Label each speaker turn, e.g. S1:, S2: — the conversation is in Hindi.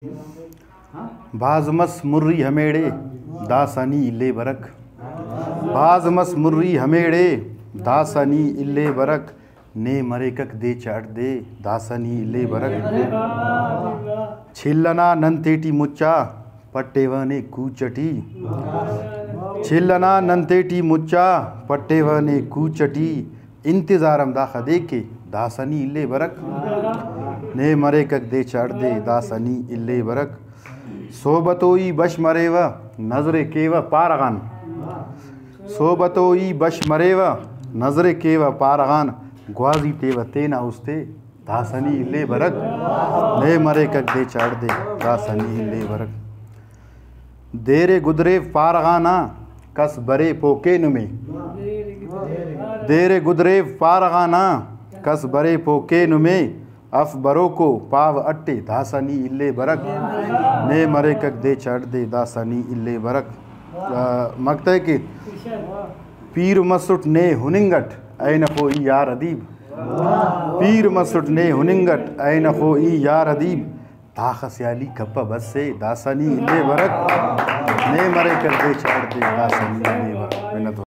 S1: बाज़मस मुर्री हमेड़े दासनी इल्ले बरक। बाज़मस मुर्री हमेड़े दासनी इल्ले बरक। ने मरेकक दे चाट दे दासनी इल्ले बरक। छिल्लना नंतेटी मुच्चा पट्टेवने कूचटी। छिल्लना नंतेटी मुच्चा पट्टेवने कूचटी। इंतज़ारम दाखा देके दासनी इल्ले बरक। ने मरेकक दे चाट दे दासनी इल्ले बरक। सोबतोई बश मरेव नजरे केव पारगान। सोबतोई बश मरेव नजरे केव पारगान। ग्वाजी तेव तेना उस्ते दासनी इल्ले बरक। ने मरेकक दे चाट दे दासनी इल्ले बरक। देरे गुदरे पारगाना कस बरे पोके नुमे। देरे गुदरे पारगाना कस बरे पोके नुमे। अफ बरो को पाव अट्टे दासनी इल्ले बरक। ने मरेकक दे चाट दे दासनी इल्ले बरक। मकता है कि पीर मसुट ने हुनिंगट ऐन खो ई यार अदीब। पीर मसुट ने हुनिंगट ऐन खो ई यार अदीब। ताखस्याली कप्पा बस से दासनी इल्ले बरक। ने मरेकक दे चाट दे दासनी इल्ले बरक।